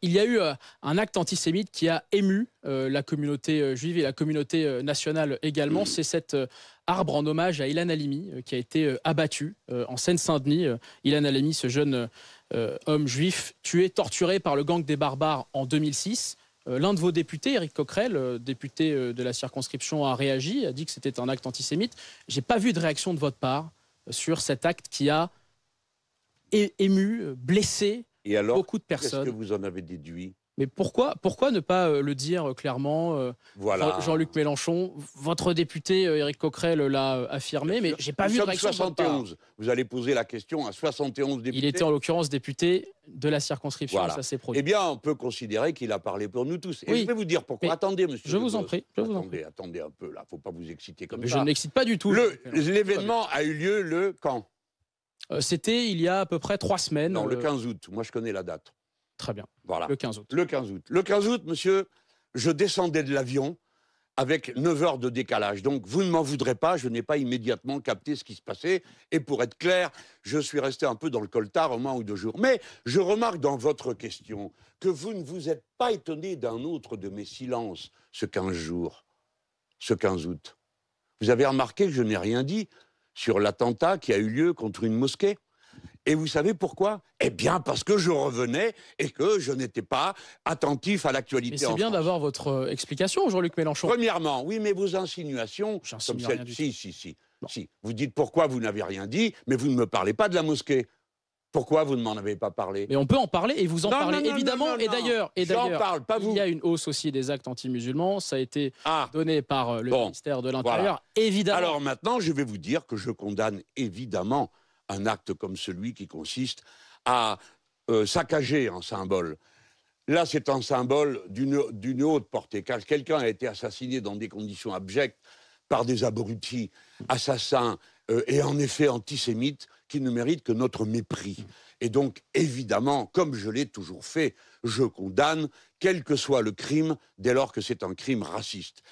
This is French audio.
Il y a eu un acte antisémite qui a ému la communauté juive et la communauté nationale également. C'est cet arbre en hommage à Ilan Halimi qui a été abattu en Seine-Saint-Denis. Ilan Halimi, ce jeune homme juif tué, torturé par le gang des barbares en 2006. L'un de vos députés, Éric Coquerel, député de la circonscription, a réagi, a dit que c'était un acte antisémite. Je n'ai pas vu de réaction de votre part sur cet acte qui a ému, blessé Et alors, beaucoup de qu'est-ce que personnes. vous en avez déduit? Mais pourquoi ne pas le dire clairement Voilà. Jean-Luc Mélenchon, votre député Éric Coquerel l'a affirmé, mais j'ai pas vu de réaction de votre part. 71. Vous allez poser la question à 71 députés. Il était en l'occurrence député de la circonscription, Voilà. ça s'est produit. Eh bien, on peut considérer qu'il a parlé pour nous tous. Et Oui. je vais vous dire pourquoi. Mais Attendez, monsieur. je vous en prie. Attendez un peu, là. Faut pas vous exciter comme Mais ça. je ne m'excite pas du tout. L'événement a eu lieu le quand? C'était il y a à peu près 3 semaines. Non, le 15 août. Moi, je connais la date. Très bien. Voilà. Le 15 août. Le 15 août. Le 15 août, monsieur, je descendais de l'avion avec 9 heures de décalage. Donc, vous ne m'en voudrez pas, je n'ai pas immédiatement capté ce qui se passait. Et pour être clair, je suis resté un peu dans le coltard au moins ou 2 jours. Mais je remarque dans votre question que vous ne vous êtes pas étonné d'un autre de mes silences ce 15 jours, ce 15 août. Vous avez remarqué que je n'ai rien dit sur l'attentat qui a eu lieu contre une mosquée. Et vous savez pourquoi? Eh bien, parce que je revenais et que je n'étais pas attentif à l'actualité. Mais c'est bien d'avoir votre explication, Jean-Luc Mélenchon. Premièrement, oui, mais vos insinuations... J'insinue rien du tout. Si. Vous dites pourquoi vous n'avez rien dit, mais vous ne me parlez pas de la mosquée. Pourquoi vous ne m'en avez pas parlé? Mais on peut en parler et vous en parlez évidemment. Et d'ailleurs, j'en parle, pas vous. Il y a une hausse aussi des actes anti-musulmans. Ça a été donné par le ministère de l'Intérieur. Voilà. Évidemment. Alors maintenant, je vais vous dire que je condamne évidemment un acte comme celui qui consiste à saccager un symbole. Là, c'est un symbole d'une haute portée, car quelqu'un a été assassiné dans des conditions abjectes par des abrutis, assassins et en effet antisémites qui ne méritent que notre mépris. Et donc, évidemment, comme je l'ai toujours fait, je condamne, quel que soit le crime, dès lors que c'est un crime raciste.